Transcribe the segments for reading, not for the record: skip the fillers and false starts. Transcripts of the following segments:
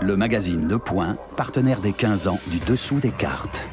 Le magazine Le Point, partenaire des 15 ans du Dessous des cartes.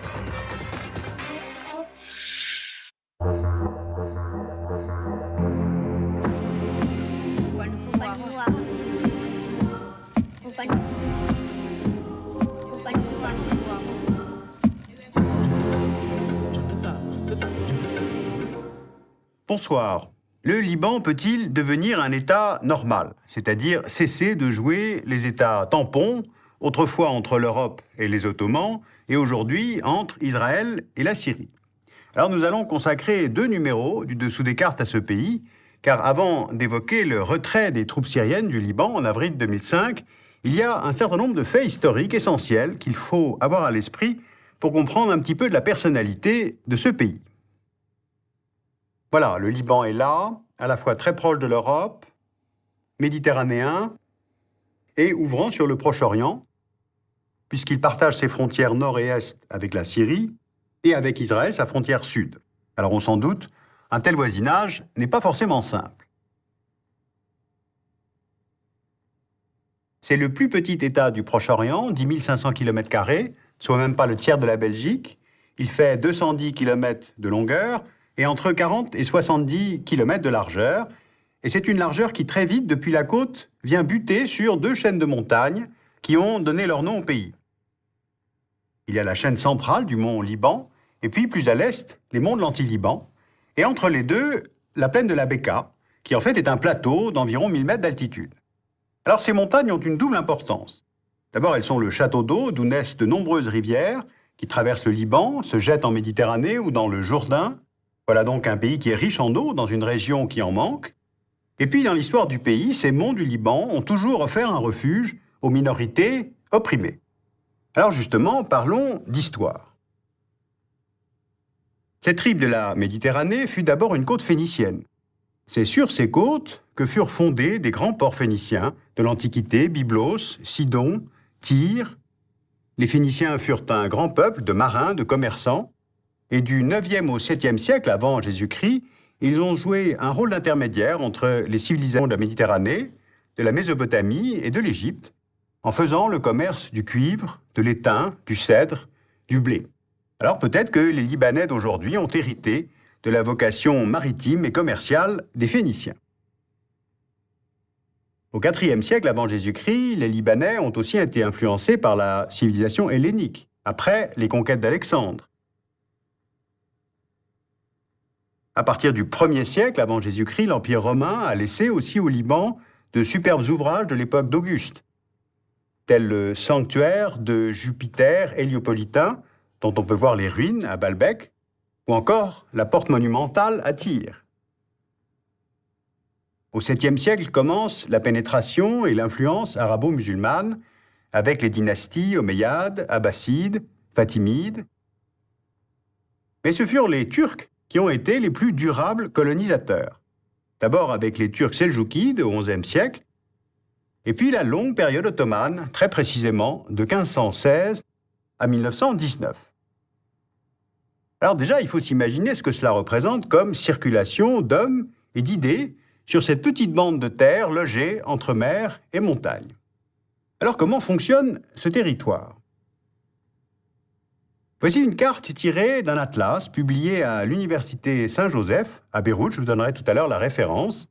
Bonsoir. Le Liban peut-il devenir un État normal, c'est-à-dire cesser de jouer les États tampons, autrefois entre l'Europe et les Ottomans, et aujourd'hui entre Israël et la Syrie? Alors nous allons consacrer 2 numéros du Dessous des cartes à ce pays, car avant d'évoquer le retrait des troupes syriennes du Liban en avril 2005, il y a un certain nombre de faits historiques essentiels qu'il faut avoir à l'esprit pour comprendre un petit peu de la personnalité de ce pays. Voilà, le Liban est là, à la fois très proche de l'Europe, méditerranéen et ouvrant sur le Proche-Orient, puisqu'il partage ses frontières nord et est avec la Syrie et avec Israël, sa frontière sud. Alors on s'en doute, un tel voisinage n'est pas forcément simple. C'est le plus petit État du Proche-Orient, 10 500 km², soit même pas le tiers de la Belgique. Il fait 210 km de longueur et entre 40 et 70 km de largeur. Et c'est une largeur qui, très vite, depuis la côte, vient buter sur 2 chaînes de montagnes qui ont donné leur nom au pays. Il y a la chaîne centrale du mont Liban, et puis plus à l'est, les monts de l'Anti-Liban. Et entre les deux, la plaine de la Bekaa, qui en fait est un plateau d'environ 1000 mètres d'altitude. Alors ces montagnes ont une double importance. D'abord, elles sont le château d'eau d'où naissent de nombreuses rivières qui traversent le Liban, se jettent en Méditerranée ou dans le Jourdain. Voilà donc un pays qui est riche en eau dans une région qui en manque. Et puis dans l'histoire du pays, ces monts du Liban ont toujours offert un refuge aux minorités opprimées. Alors justement, parlons d'histoire. Cette rive de la Méditerranée fut d'abord une côte phénicienne. C'est sur ces côtes que furent fondés des grands ports phéniciens de l'Antiquité, Byblos, Sidon, Tyr. Les Phéniciens furent un grand peuple de marins, de commerçants, et du 9e au 7e siècle avant Jésus-Christ, ils ont joué un rôle d'intermédiaire entre les civilisations de la Méditerranée, de la Mésopotamie et de l'Égypte, en faisant le commerce du cuivre, de l'étain, du cèdre, du blé. Alors peut-être que les Libanais d'aujourd'hui ont hérité de la vocation maritime et commerciale des Phéniciens. Au IVe siècle avant Jésus-Christ, les Libanais ont aussi été influencés par la civilisation hellénique, après les conquêtes d'Alexandre. À partir du 1er siècle avant Jésus-Christ, l'Empire romain a laissé aussi au Liban de superbes ouvrages de l'époque d'Auguste, tels le sanctuaire de Jupiter héliopolitain, dont on peut voir les ruines à Baalbek, ou encore la porte monumentale à Tyr. Au 7e siècle commence la pénétration et l'influence arabo-musulmane avec les dynasties omeyyades, abbassides, fatimides. Mais ce furent les Turcs qui ont été les plus durables colonisateurs. D'abord avec les Turcs seldjoukides au XIe siècle, et puis la longue période ottomane, très précisément de 1516 à 1919. Alors déjà, il faut s'imaginer ce que cela représente comme circulation d'hommes et d'idées sur cette petite bande de terre logée entre mer et montagne. Alors comment fonctionne ce territoire ? Voici une carte tirée d'un atlas publié à l'Université Saint-Joseph, à Beyrouth, je vous donnerai tout à l'heure la référence,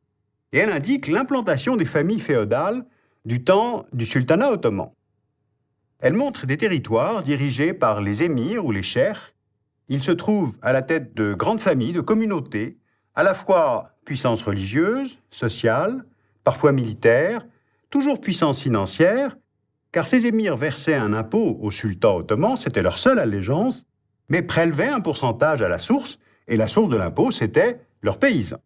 et elle indique l'implantation des familles féodales du temps du sultanat ottoman. Elle montre des territoires dirigés par les émirs ou les cheikhs. Ils se trouvent à la tête de grandes familles, de communautés, à la fois puissance religieuse, sociale, parfois militaire, toujours puissance financière, car ces émirs versaient un impôt au sultan ottoman, c'était leur seule allégeance, mais prélevaient un pourcentage à la source, et la source de l'impôt, c'était leurs paysans.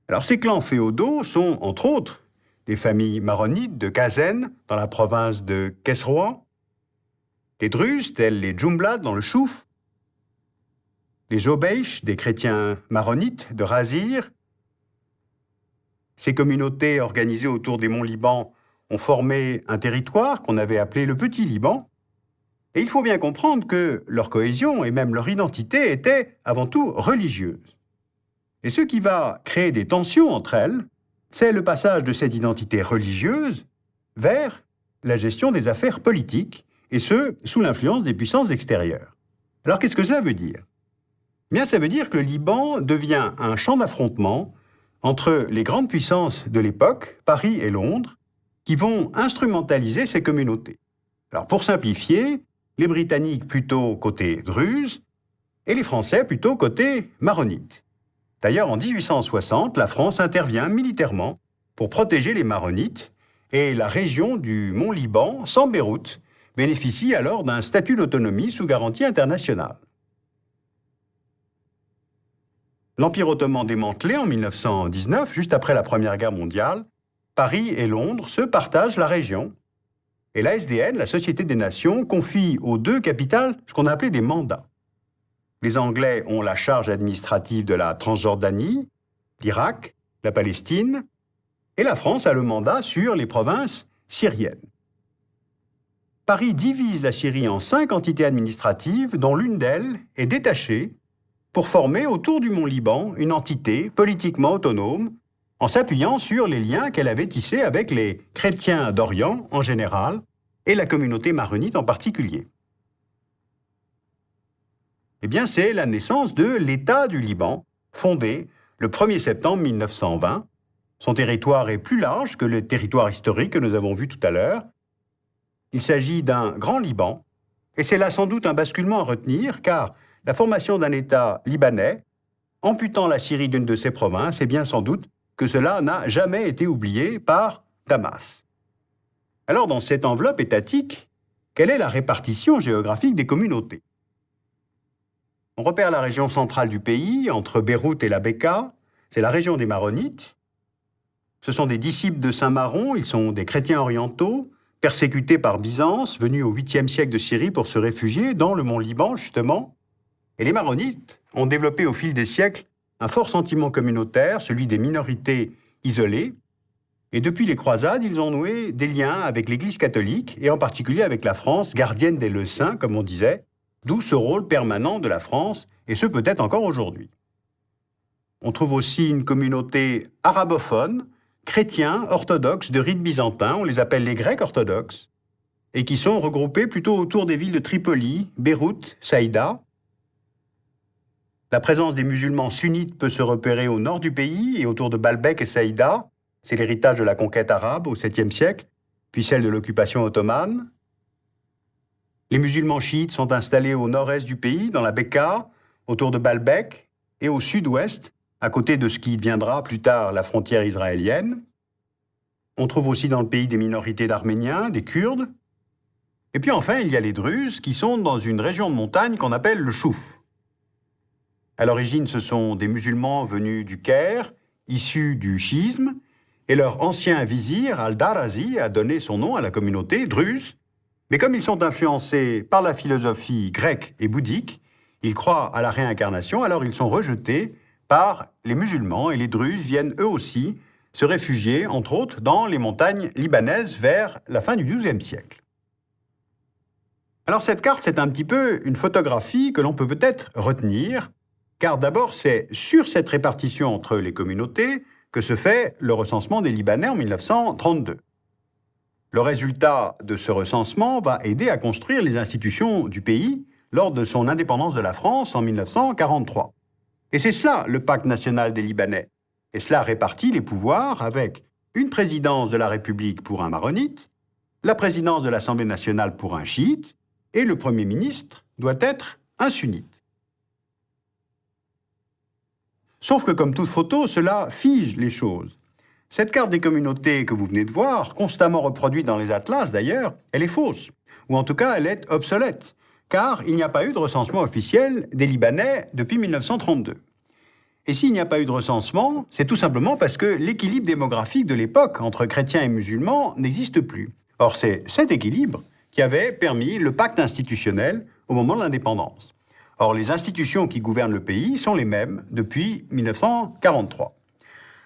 Alors ces clans féodaux sont, entre autres, des familles maronites de Kazen, dans la province de Kesrouan, des Druzes, tels les Djumblad dans le Chouf, les Jobeish, des chrétiens maronites de Razir. Ces communautés organisées autour des monts Liban ont formé un territoire qu'on avait appelé le Petit Liban. Et il faut bien comprendre que leur cohésion et même leur identité étaient avant tout religieuses. Et ce qui va créer des tensions entre elles, c'est le passage de cette identité religieuse vers la gestion des affaires politiques, et ce, sous l'influence des puissances extérieures. Alors qu'est-ce que cela veut dire ? Bien, ça veut dire que le Liban devient un champ d'affrontement entre les grandes puissances de l'époque, Paris et Londres, qui vont instrumentaliser ces communautés. Alors pour simplifier, les Britanniques plutôt côté druze et les Français plutôt côté maronite. D'ailleurs, en 1860, la France intervient militairement pour protéger les maronites et la région du Mont Liban, sans Beyrouth, bénéficie alors d'un statut d'autonomie sous garantie internationale. L'Empire ottoman démantelé en 1919, juste après la Première Guerre mondiale, Paris et Londres se partagent la région. Et la SDN, la Société des Nations, confie aux deux capitales ce qu'on a appelé des mandats. Les Anglais ont la charge administrative de la Transjordanie, l'Irak, la Palestine, et la France a le mandat sur les provinces syriennes. Paris divise la Syrie en 5 entités administratives, dont l'une d'elles est détachée pour former autour du Mont Liban une entité politiquement autonome en s'appuyant sur les liens qu'elle avait tissés avec les chrétiens d'Orient en général et la communauté maronite en particulier. Eh bien, c'est la naissance de l'État du Liban, fondé le 1er septembre 1920. Son territoire est plus large que le territoire historique que nous avons vu tout à l'heure. Il s'agit d'un grand Liban, et c'est là sans doute un basculement à retenir, car la formation d'un État libanais, amputant la Syrie d'une de ses provinces, est bien sans doute que cela n'a jamais été oublié par Damas. Alors, dans cette enveloppe étatique, quelle est la répartition géographique des communautés ? On repère la région centrale du pays, entre Beyrouth et la Bekaa, c'est la région des Maronites. Ce sont des disciples de Saint Maron, ils sont des chrétiens orientaux, persécutés par Byzance, venus au 8e siècle de Syrie pour se réfugier dans le mont Liban, justement. Et les Maronites ont développé au fil des siècles un fort sentiment communautaire, celui des minorités isolées. Et depuis les croisades, ils ont noué des liens avec l'Église catholique, et en particulier avec la France, gardienne des lieux saints, comme on disait, d'où ce rôle permanent de la France, et ce peut-être encore aujourd'hui. On trouve aussi une communauté arabophone, chrétiens, orthodoxes de rite byzantin, on les appelle les Grecs orthodoxes, et qui sont regroupés plutôt autour des villes de Tripoli, Beyrouth, Saïda. La présence des musulmans sunnites peut se repérer au nord du pays et autour de Baalbek et Saïda. C'est l'héritage de la conquête arabe au 7e siècle, puis celle de l'occupation ottomane. Les musulmans chiites sont installés au nord-est du pays, dans la Bekaa, autour de Baalbek, et au sud-ouest, à côté de ce qui deviendra plus tard la frontière israélienne. On trouve aussi dans le pays des minorités d'Arméniens, des Kurdes. Et puis enfin, il y a les Druzes, qui sont dans une région de montagne qu'on appelle le Chouf. À l'origine, ce sont des musulmans venus du Caire, issus du schisme, et leur ancien vizir, Al-Darazi, a donné son nom à la communauté druze. Mais comme ils sont influencés par la philosophie grecque et bouddhique, ils croient à la réincarnation, alors ils sont rejetés par les musulmans, et les Druzes viennent eux aussi se réfugier, entre autres, dans les montagnes libanaises vers la fin du XIIe siècle. Alors cette carte, c'est un petit peu une photographie que l'on peut peut-être retenir, car d'abord, c'est sur cette répartition entre les communautés que se fait le recensement des Libanais en 1932. Le résultat de ce recensement va aider à construire les institutions du pays lors de son indépendance de la France en 1943. Et c'est cela, le pacte national des Libanais. Et cela répartit les pouvoirs avec une présidence de la République pour un maronite, la présidence de l'Assemblée nationale pour un chiite, et le Premier ministre doit être un sunnite. Sauf que, comme toute photo, cela fige les choses. Cette carte des communautés que vous venez de voir, constamment reproduite dans les atlas d'ailleurs, elle est fausse. Ou en tout cas, elle est obsolète, car il n'y a pas eu de recensement officiel des Libanais depuis 1932. Et s'il n'y a pas eu de recensement, c'est tout simplement parce que l'équilibre démographique de l'époque entre chrétiens et musulmans n'existe plus. Or, c'est cet équilibre qui avait permis le pacte institutionnel au moment de l'indépendance. Or, les institutions qui gouvernent le pays sont les mêmes depuis 1943.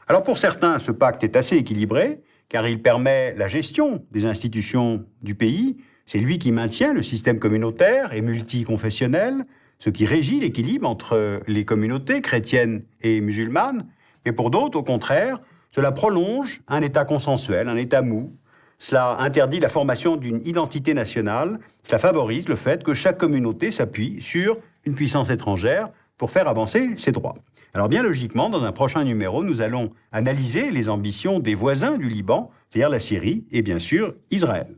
Alors pour certains, ce pacte est assez équilibré, car il permet la gestion des institutions du pays. C'est lui qui maintient le système communautaire et multiconfessionnel, ce qui régit l'équilibre entre les communautés chrétiennes et musulmanes. Mais pour d'autres, au contraire, cela prolonge un état consensuel, un état mou, Cela interdit la formation d'une identité nationale. Cela favorise le fait que chaque communauté s'appuie sur une puissance étrangère pour faire avancer ses droits. Alors bien logiquement, dans un prochain numéro, nous allons analyser les ambitions des voisins du Liban, c'est-à-dire la Syrie et bien sûr Israël.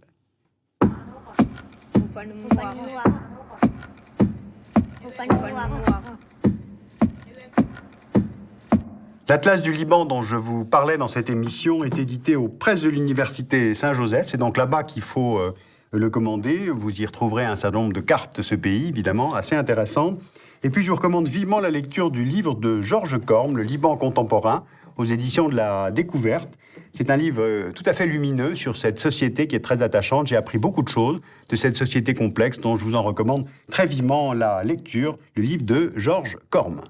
L'Atlas du Liban dont je vous parlais dans cette émission est édité aux presses de l'Université Saint-Joseph. C'est donc là-bas qu'il faut le commander. Vous y retrouverez un certain nombre de cartes de ce pays, évidemment, assez intéressantes. Et puis je vous recommande vivement la lecture du livre de Georges Corme, Le Liban contemporain, aux éditions de la Découverte. C'est un livre tout à fait lumineux sur cette société qui est très attachante. J'ai appris beaucoup de choses de cette société complexe dont je vous en recommande très vivement la lecture, le livre de Georges Corme.